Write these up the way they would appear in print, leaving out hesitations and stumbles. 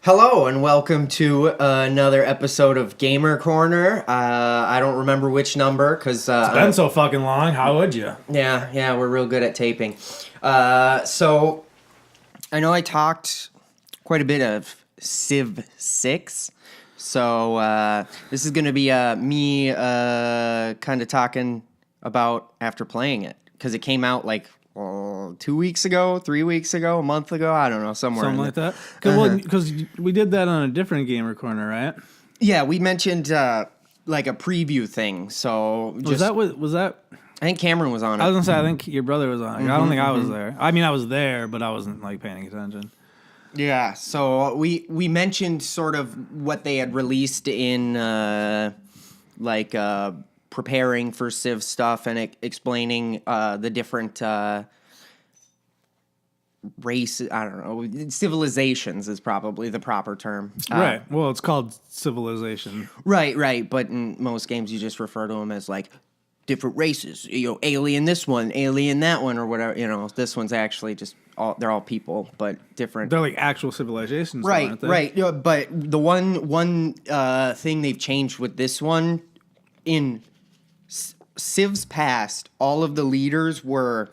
Hello and welcome to another episode of Gamer Corner. I don't remember which number because it's been so fucking long. How would you? Yeah, we're real good at taping. So I know I talked quite a bit of Civ 6. So this is going to be me kind of talking about after playing it because it came out like 2 weeks ago, 3 weeks ago, a month ago. I don't know, something like that. Because we did that on a different Gamer Corner, right? Yeah, we mentioned like a preview thing. So was that? I think Cameron was on it. I was gonna say I think your brother was on it. I don't think I was there. I mean, I was there, but I wasn't like paying attention. Yeah, so we mentioned sort of what they had released in preparing for Civ stuff and explaining the different races. I don't know. Civilizations is probably the proper term. Right. Well, it's called civilization. Right. But in most games, you just refer to them as like different races. You know, alien this one, alien that one, or whatever. You know, this one's actually just they're all people, but different. They're like actual civilizations, right? Aren't they? Right. You know, but the one thing they've changed with this one in Civ's past, all of the leaders were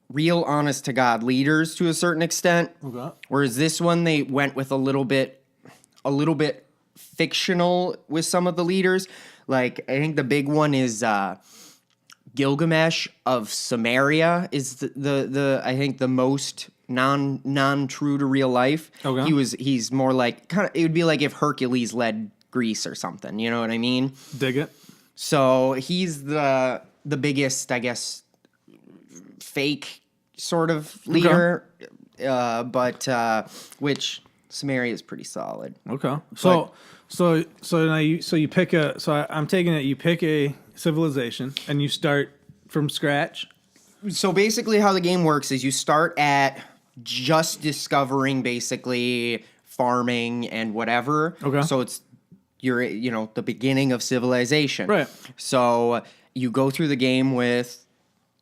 real honest to God leaders to a certain extent. Okay. Whereas this one, they went with a little bit fictional with some of the leaders. Like, I think the big one is Gilgamesh of Samaria is the I think the most non true to real life. Okay. He's more like it would be like if Hercules led Greece or something. You know what I mean? Dig it. So he's the biggest, I guess, fake sort of leader, but which Samaria is pretty solid. Okay. So now you pick a. So I'm taking it. You pick a civilization and you start from scratch. So basically, how the game works is you start at just discovering basically farming and whatever. Okay. So it's the beginning of civilization. Right. So you go through the game with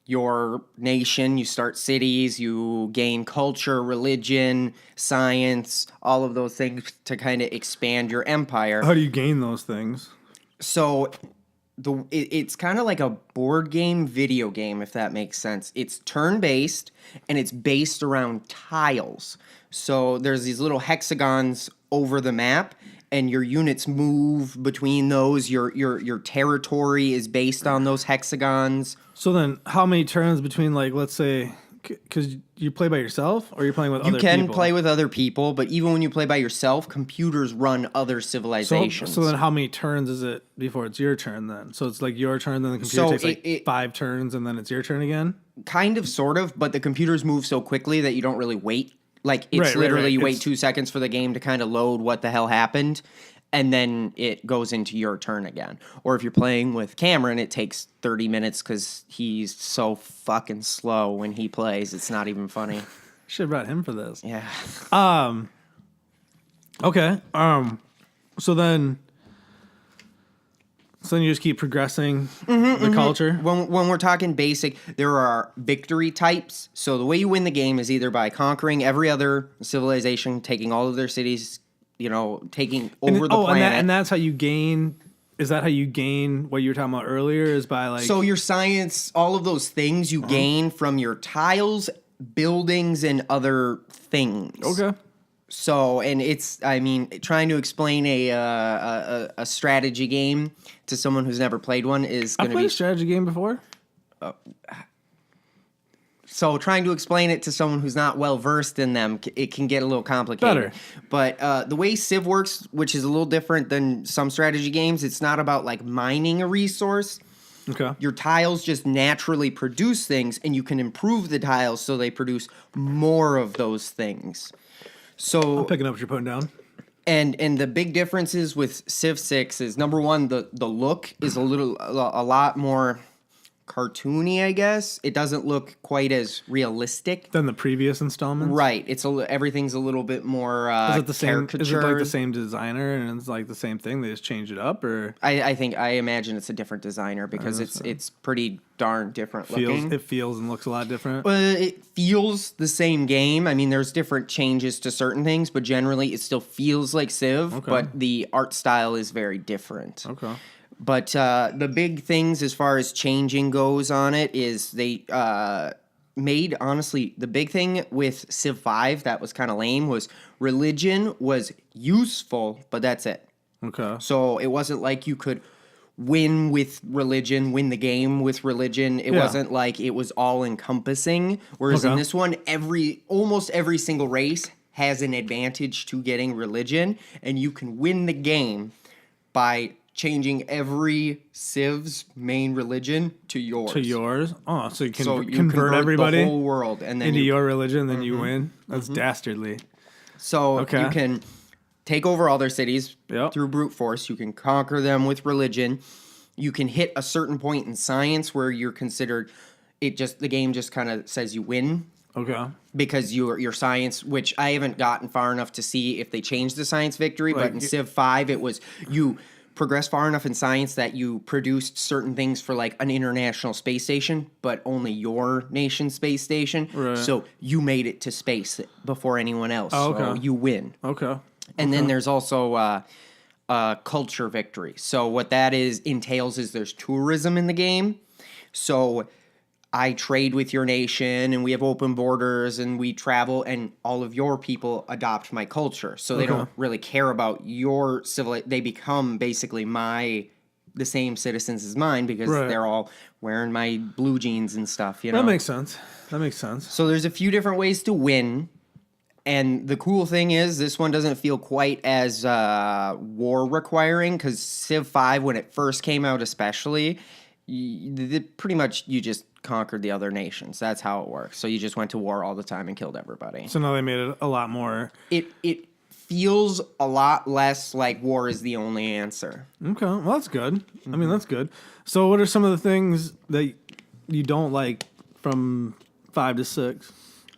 your nation, you start cities, you gain culture, religion, science, all of those things to kind of expand your empire. How do you gain those things? So it's kind of like a board game, video game, if that makes sense. It's turn-based, and it's based around tiles. So there's these little hexagons over the map, and your units move between those. Your territory is based on those hexagons. So then, how many turns between, like, let's say, because you play by yourself, or you're playing with other people? You can play with other people, but even when you play by yourself, computers run other civilizations. So then, how many turns is it before it's your turn? Then, so it's like your turn, then the computer takes 5 turns, and then it's your turn again. Kind of, sort of, but the computers move so quickly that you don't really wait. Like, it's literally you wait 2 seconds for the game to kind of load what the hell happened, and then it goes into your turn again. Or if you're playing with Cameron, it takes 30 minutes because he's so fucking slow when he plays. It's not even funny. Should have brought him for this. Yeah. Okay. So then you just keep progressing the culture? When we're talking basic, there are victory types. So the way you win the game is either by conquering every other civilization, taking all of their cities, taking over the planet. And that's how you gain. Is that how you gain what you were talking about earlier? Is by like. So your science, all of those things you gain from your tiles, buildings, and other things. Okay. So, and trying to explain a strategy game to someone who's never played one is going to be... I've played a strategy game before. So, trying to explain it to someone who's not well-versed in them, it can get a little complicated. Better. But the way Civ works, which is a little different than some strategy games, it's not about, like, mining a resource. Okay. Your tiles just naturally produce things, and you can improve the tiles so they produce more of those things. So I'm picking up what you're putting down. And the big differences with Civ 6 is, number one, the look is a lot more cartoony, I guess. It doesn't look quite as realistic. Than the previous installments? Right. Everything's a little bit more Is it the same? Is it like the caricatured. same designer and it's like the same thing? They just changed it up, or I imagine it's a different designer because it's pretty darn different looking. it feels and looks a lot different? It feels the same game. I mean, there's different changes to certain things, but generally it still feels like Civ, Okay. but the art style is very different. Okay. But the big things as far as changing goes on it is they made, honestly, the big thing with Civ 5 that was kind of lame was religion was useful, but that's it. Okay. So it wasn't like you could win the game with religion. It wasn't like it was all encompassing. Whereas in this one, almost every single race has an advantage to getting religion, and you can win the game by changing every Civ's main religion to yours. To yours? Oh, so you can So you convert everybody the whole world, and then into your religion, then you win? That's dastardly. So you can take over all their cities Yep. through brute force. You can conquer them with religion. You can hit a certain point in science where you're considered. The game just kind of says you win Okay. because your science, which I haven't gotten far enough to see if they changed the science victory, but Like, in Civ 5 it was you progress far enough in science that you produced certain things for like an international space station, but only your nation's space station. Right. So you made it to space before anyone else. Oh, So okay. you win. Okay. And then there's also culture victory. So what that entails is there's tourism in the game. So I trade with your nation, and we have open borders, and we travel, and all of your people adopt my culture. So they don't really care about your civil. They become basically the same citizens as mine because they're all wearing my blue jeans and stuff. You know, That makes sense. so there's a few different ways to win. And the cool thing is, this one doesn't feel quite as war requiring because Civ 5, when it first came out, especially, pretty much you just conquered the other nations. That's how it works. So you just went to war all the time and killed everybody. So now they made it a lot more. It feels a lot less like war is the only answer. Okay. Well, that's good. I mean, that's good. So what are some of the things that you don't like from 5 to 6?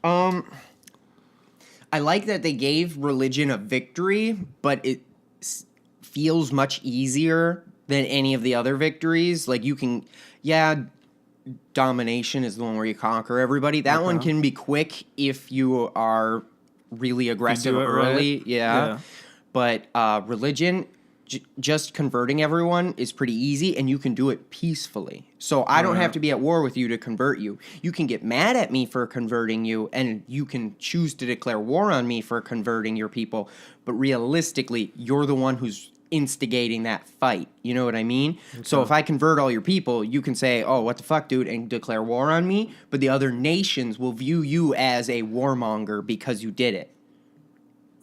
I like that they gave religion a victory, but it feels much easier than any of the other victories. Like you can, domination is the one where you conquer everybody. That one can be quick if you are really aggressive early. Right. Yeah. But religion, just converting everyone is pretty easy, and you can do it peacefully. So I don't have to be at war with you to convert you. You can get mad at me for converting you, and you can choose to declare war on me for converting your people. But realistically, you're the one who's instigating that fight. You know what I mean? Okay. So if I convert all your people, you can say, oh, what the fuck, dude, and declare war on me. But the other nations will view you as a warmonger because you did it.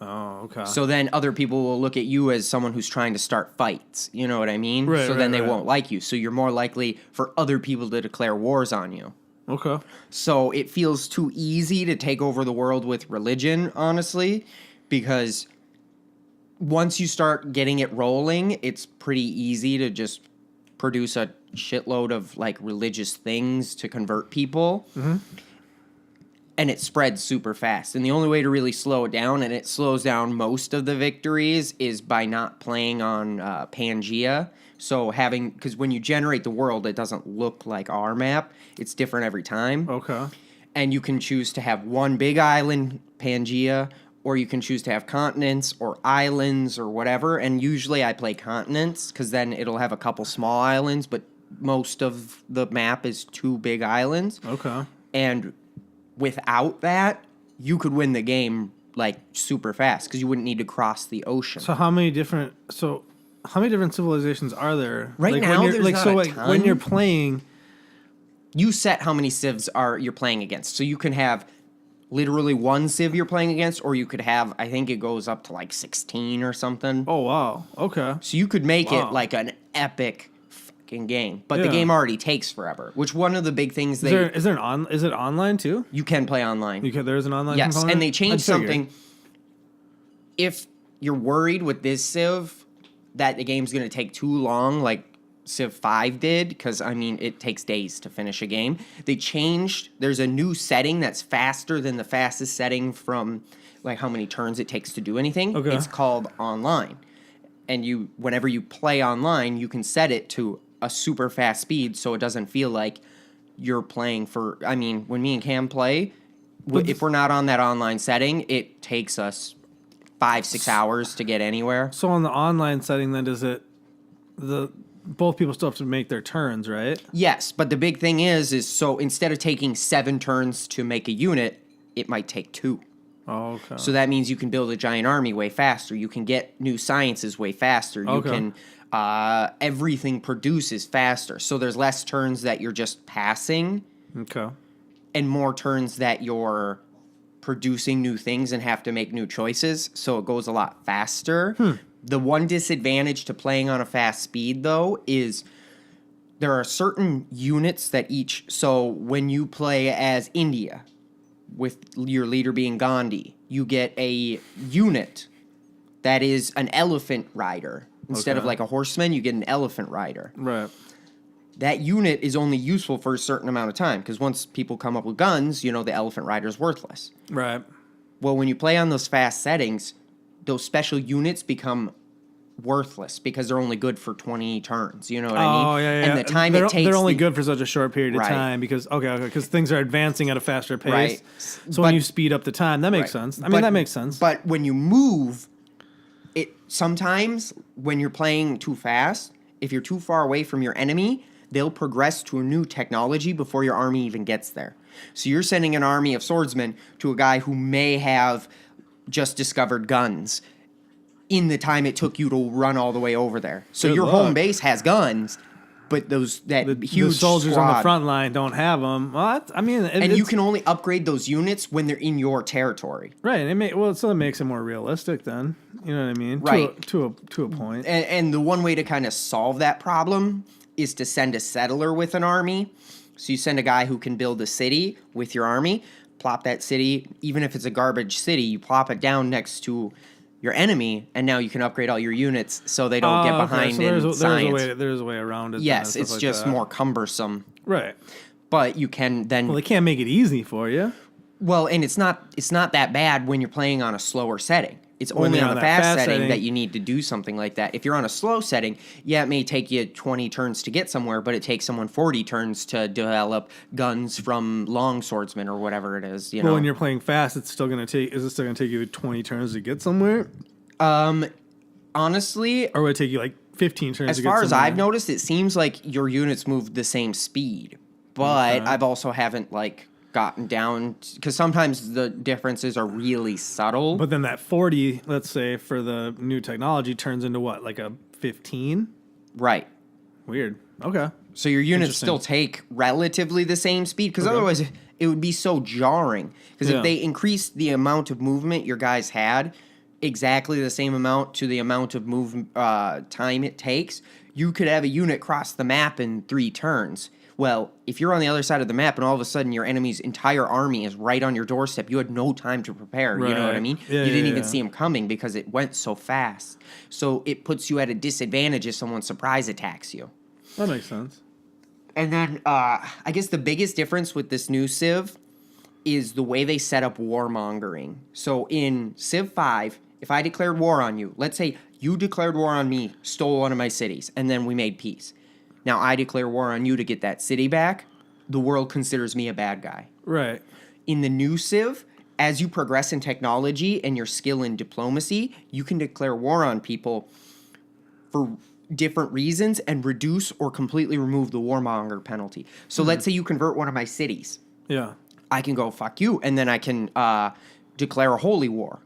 Oh, okay. So then other people will look at you as someone who's trying to start fights. You know what I mean? Right, so then they right. won't like you. So you're more likely for other people to declare wars on you. Okay. So it feels too easy to take over the world with religion, honestly, because once you start getting it rolling, it's pretty easy to just produce a shitload of like religious things to convert people. Mm-hmm. And it spreads super fast. And the only way to really slow it down, and it slows down most of the victories, is by not playing on Pangea. So because when you generate the world, it doesn't look like our map. It's different every time. Okay. And you can choose to have one big island, Pangea, or you can choose to have continents or islands or whatever. And usually I play continents because then it'll have a couple small islands, but most of the map is 2 big islands. Okay. And without that, you could win the game like super fast because you wouldn't need to cross the ocean. So how many different civilizations are there? Right now, when you're, there's not a when ton. you're playing, You set how many civs you're playing against. So you can have literally one civ you're playing against, or you could have, I think it goes up to like 16 or something. oh wow, okay. So you could make Wow. it like an epic fucking game. But the Yeah. game already takes forever, which one of the big things Is it online too? you can play online. There's an online Yes, component? and they changed I'd figure. something. If you're worried with this civ that the game's going to take too long, like Civ 5 did, because, I mean, it takes days to finish a game. They changed, there's a new setting that's faster than the fastest setting from, like, how many turns it takes to do anything. Okay. It's called online. And whenever you play online, you can set it to a super fast speed so it doesn't feel like you're playing for, I mean, when me and Cam play, if we're not on that online setting, it takes us 5-6 hours to get anywhere. So on the online setting, then both people still have to make their turns, right? Yes, but the big thing is so instead of taking 7 turns to make a unit, it might take 2. Oh, okay. So that means you can build a giant army way faster. You can get new sciences way faster. You can everything produces faster. So there's less turns that you're just passing. Okay. And more turns that you're producing new things and have to make new choices, so it goes a lot faster. The one disadvantage to playing on a fast speed, though, is there are certain units that so when you play as India, with your leader being Gandhi, you get a unit that is an elephant rider. Instead of like a horseman, you get an elephant rider. Right. That unit is only useful for a certain amount of time, because once people come up with guns, the elephant rider's worthless. Right. Well, when you play on those fast settings, those special units become worthless because they're only good for 20 turns. You know what I mean? Oh, yeah. And the time they're, it takes... They're only good for such a short period of Right. time because things are advancing at a faster pace. Right. So when you speed up the time, that makes sense. I mean, that makes sense. But when you move, sometimes when you're playing too fast, if you're too far away from your enemy, they'll progress to a new technology before your army even gets there. So you're sending an army of swordsmen to a guy who may have just discovered guns in the time it took you to run all the way over there. So Good your luck. home base has guns, but the huge soldiers squad, on the front line don't have them. Well, I mean, and you can only upgrade those units when they're in your territory. Right. So it makes it more realistic then. You know what I mean? Right. To a point. And the one way to kind of solve that problem is to send a settler with an army. So you send a guy who can build a city with your army, plop that city, even if it's a garbage city, you plop it down next to your enemy, and now you can upgrade all your units so they don't get behind in science. There's a way around it. Yes, it's just more cumbersome. Right. But you can then... Well, they can't make it easy for you. Well, and it's not that bad when you're playing on a slower setting. It's only on the fast setting that you need to do something like that. If you're on a slow setting, yeah, it may take you 20 turns to get somewhere, but it takes someone 40 turns to develop guns from long swordsmen or whatever it is. Well, when you're playing fast, is it still going to take you 20 turns to get somewhere? Honestly, or would it take you like 15 turns to get somewhere? As far as I've noticed, it seems like your units move the same speed, but I've also haven't gotten down, because sometimes the differences are really subtle. But then that 40, let's say, for the new technology turns into what, like a 15? Right. Weird. Okay. So your units still take relatively the same speed, because otherwise it would be so jarring. Because if they increased the amount of movement your guys had exactly the same amount to the amount of time it takes, you could have a unit cross the map in 3 turns. Well, if you're on the other side of the map and all of a sudden your enemy's entire army is right on your doorstep, you had no time to prepare. Right. You know what I mean? Yeah, you didn't even see them coming because it went so fast. So it puts you at a disadvantage if someone surprise attacks you. That makes sense. And then I guess the biggest difference with this new Civ is the way they set up warmongering. So in Civ 5, if I declared war on you, let's say you declared war on me, stole one of my cities, and then we made peace. Now I declare war on you to get that city back. The world considers me a bad guy. Right. In the new Civ, as you progress in technology and your skill in diplomacy, you can declare war on people for different reasons and reduce or completely remove the warmonger penalty. So let's say you convert one of my cities. Yeah. I can go, fuck you, and then I can declare a holy war.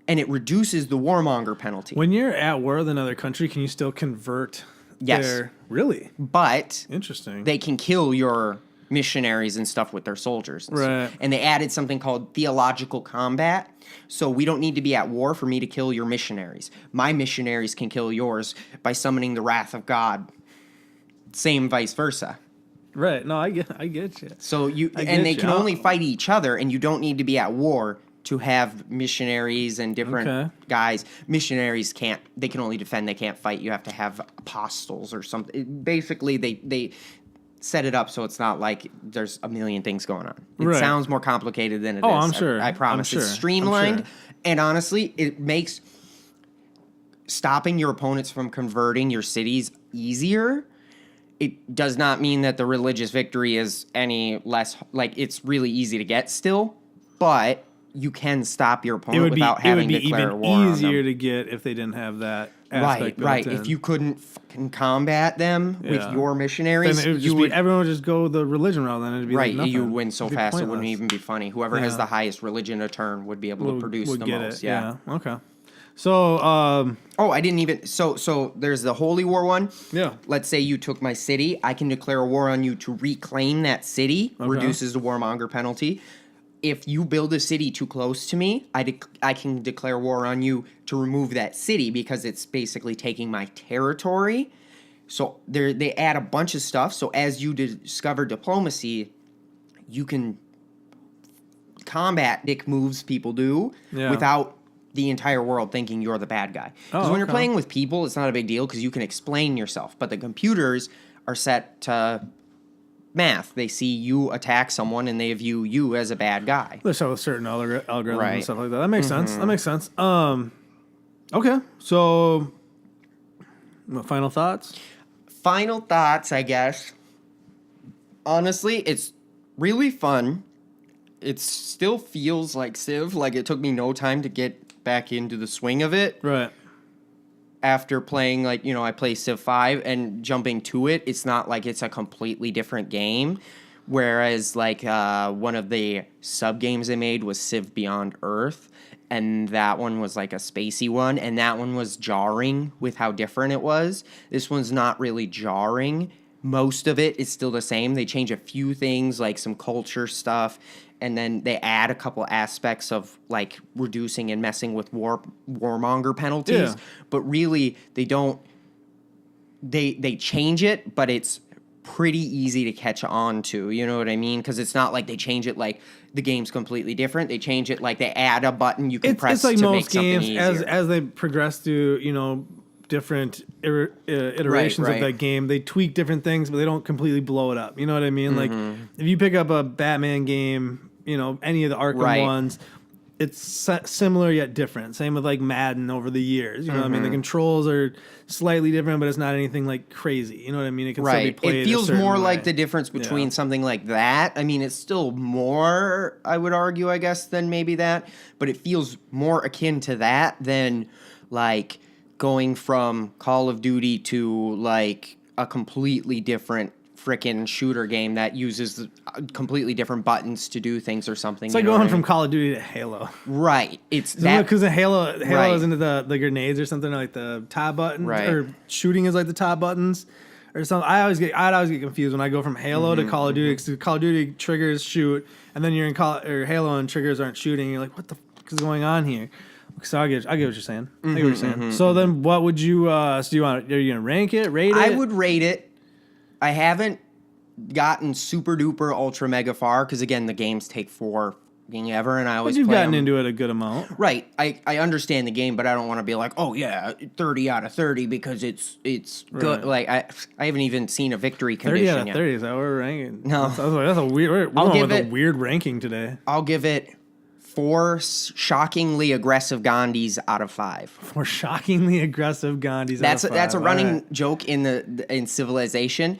And it reduces the warmonger penalty. When you're at war with another country, can you still convert? Yes. Really? But interesting. They can kill your missionaries and stuff with their soldiers. Right. And they added something called theological combat. So we don't need to be at war for me to kill your missionaries. My missionaries can kill yours by summoning the wrath of God. Same vice versa. Right. No, I get you. So they can only fight each other, and you don't need to be at war to have missionaries and different guys. Missionaries they can only defend, they can't fight. You have to have apostles or something. Basically, they set it up so it's not like there's a million things going on. It sounds more complicated than it is. Oh, I'm sure. I promise. I'm sure. It's streamlined, I'm sure. and honestly, it makes stopping your opponents from converting your cities easier. It does not mean that the religious victory is any less, like, it's really easy to get still, but you can stop your opponent without having to declare war on them. It would be even easier to get if they didn't have that aspect Right. built in. If you couldn't fucking combat them with your missionaries, then everyone would just go the religion route. Then it'd be like nothing. You would win so fast pointless. It wouldn't even be funny. Whoever has the highest religion a turn would be able to produce the most. Yeah. Okay. So, I didn't even. So there's the Holy War one. Yeah. Let's say you took my city. I can declare a war on you to reclaim that city. Okay. Reduces the warmonger penalty. If you build a city too close to me, I can declare war on you to remove that city because it's basically taking my territory. So they add a bunch of stuff. So as you discover diplomacy, you can combat dick moves people do without the entire world thinking you're the bad guy. Because when you're playing with people, it's not a big deal because you can explain yourself. But the computers are set to math. They see you attack someone and they view you as a bad guy. There's a certain algorithm and stuff like that. That makes sense. That makes sense. Okay. So, final thoughts? Final thoughts, I guess. Honestly, it's really fun. It still feels like Civ. Like, it took me no time to get back into the swing of it. Right. After playing, like, I play Civ 5 and jumping to it, it's not like it's a completely different game. Whereas, like, one of the sub-games they made was Civ Beyond Earth, and that one was, like, a spacey one, and that one was jarring with how different it was. This one's not really jarring. Most of it is still the same. They change a few things, like some culture stuff, and then they add a couple aspects of, like, reducing and messing with warmonger penalties. Yeah. But really, they don't. They change it, but it's pretty easy to catch on to. You know what I mean? Because it's not like they change it like the game's completely different. They change it like they add a button you can press it's like to most make something games, easier. as they progress through, different iterations Right. of that game, they tweak different things, but they don't completely blow it up. You know what I mean? Like, if you pick up a Batman game, any of the Arkham ones, it's similar yet different. Same with, like, Madden over the years. You know what I mean? The controls are slightly different, but it's not anything, like, crazy. You know what I mean? It can still be played It feels more like way. the difference between something like that. I mean, it's still more, I would argue, I guess, than maybe that. But it feels more akin to that than, like, going from Call of Duty to, like, a completely different frickin' shooter game that uses completely different buttons to do things or something. It's like going from Call of Duty to Halo. Right. It's that because Halo is into the grenades or something, like the top buttons, or shooting is like the top buttons or something. I'd always get confused when I go from Halo to Call of Duty. Because Call of Duty triggers shoot, and then you're in Halo and triggers aren't shooting. And you're like, what the fuck is going on here? So I get what you're saying. I get what you're saying. So then, what would you? So do you want? Are you gonna rank it? Rate it? I would rate it. I haven't gotten super duper ultra mega far because, again, the games take forever, and I always. But you've play gotten them. into it a good amount, right? I understand the game, but I don't want to be like, oh yeah, 30 out of 30 because it's good. Like I haven't even seen a victory condition 30 out of yet. 30 is that what we're ranking? No, that's a weird. We're going with a weird ranking today. I'll give it 4 shockingly aggressive Gandhis out of 5. 4 shockingly aggressive Gandhis out of 5. That's a running joke in Civilization.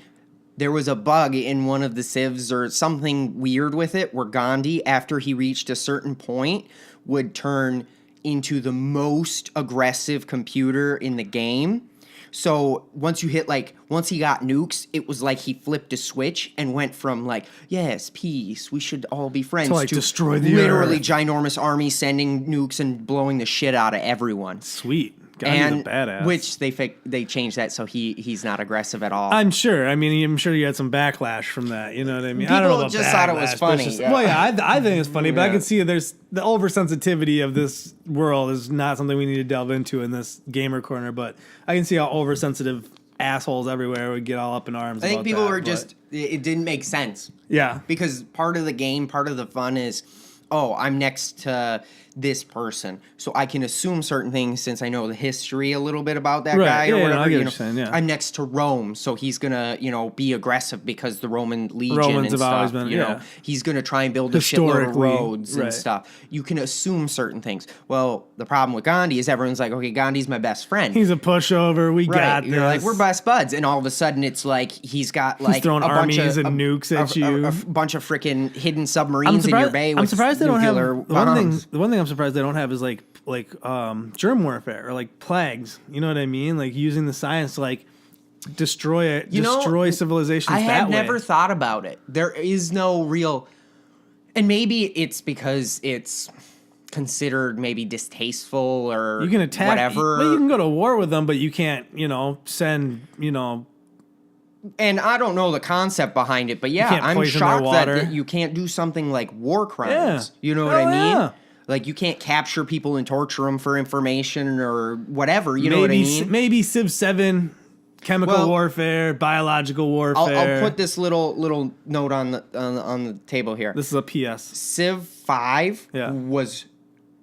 There was a bug in one of the civs or something weird with it where Gandhi, after he reached a certain point, would turn into the most aggressive computer in the game. So once he got nukes, it was like he flipped a switch and went from like, yes, peace, we should all be friends, to, like, destroy the literally Earth. Ginormous army sending nukes and blowing the shit out of everyone. Sweet. Gandhi's a badass. Which they changed that so he's not aggressive at all. I'm sure. I mean, I'm sure you had some backlash from that. You know what I mean? I don't know about just backlash, thought it was funny. Well, yeah, I think it's funny, but I Yeah. can see there's the oversensitivity of this world is not something we need to delve into in this gamer corner. But I can see how oversensitive assholes everywhere would get all up in arms. I think about people that, were but- just it didn't make sense. Yeah. Because part of the game, part of the fun is, oh, I'm next to this person, so I can assume certain things since I know the history a little bit about that guy or whatever. I get what you're saying, yeah. I'm next to Rome, so he's gonna, be aggressive because the Roman legion Romans and have always stuff. been, He's gonna try and build a shitload of roads and right. stuff. You can assume certain things. Well, the problem with Gandhi is everyone's like, okay, Gandhi's my best friend. He's a pushover. We got this. You're like, we're best buds, and all of a sudden it's like he's got like he's throwing armies and nukes at you, a bunch of freaking hidden submarines in your bay. I'm surprised they don't have bombs. the one thing I'm surprised they don't have is like germ warfare or like plagues. You know what I mean? Like using the science to like destroy civilizations. I had never thought about it. There is no real, and maybe it's because it's considered maybe distasteful or you can attack whatever. Well, you can go to war with them, but you can't send And I don't know the concept behind it, but yeah, I'm shocked that you can't do something like war crimes. Yeah. You know what I mean? Yeah. Like, you can't capture people and torture them for information or whatever. You know what I mean? Maybe Civ 7, chemical warfare, biological warfare. I'll put this little note on the table here. This is a PS. Civ 5 was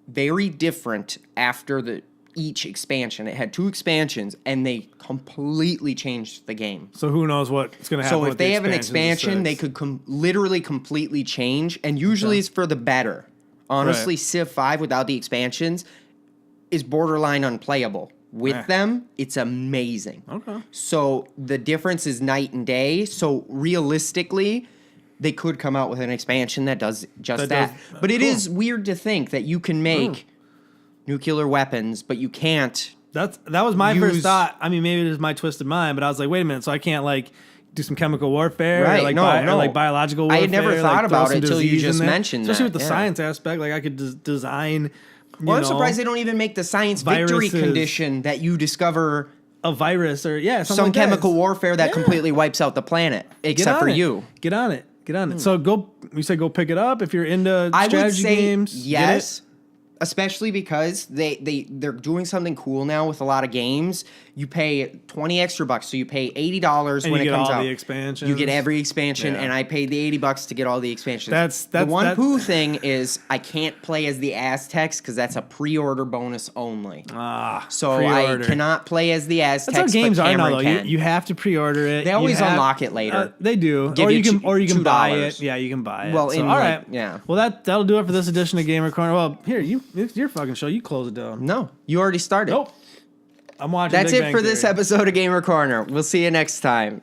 very different after each expansion. It had 2 expansions, and they completely changed the game. So who knows what's going to happen. So if they have an expansion, they could literally completely change, and usually it's for the better. Honestly, Civ 5 without the expansions is borderline unplayable. With them, it's amazing. Okay. So the difference is night and day. So realistically, they could come out with an expansion that does just that. But it is weird to think that you can make nuclear weapons, but you can't. That was my first thought. I mean, maybe it is my twisted mind, but I was like, wait a minute. So I can't like do some chemical warfare, right? Or like or like biological warfare. I had never thought about it until you just mentioned that. Especially with the science aspect, like I could design. I'm surprised they don't even make the science victory condition that you discover a virus or some like chemical warfare that completely wipes out the planet, except for you. Get on it. So you say go pick it up if you're into strategy games. Yes. Especially because they're doing something cool now with a lot of games. You pay $20 extra, so you pay $80 when it comes out. The expansions. You get every expansion, and I paid the $80 to get all the expansions. That's the one poo thing is I can't play as the Aztecs because that's a pre-order bonus only. So pre-order. I cannot play as the Aztecs. That's how games but are now, though. You have to pre-order it. They always unlock it later. They do, or you can buy it. Yeah, you can buy it. Well, all right. Yeah. Well, that'll do it for this edition of Gamer Corner. Well, here it's your fucking show. You close it down. No, you already started. Nope. I'm watching. That's it for this episode of Gamer Corner. We'll see you next time.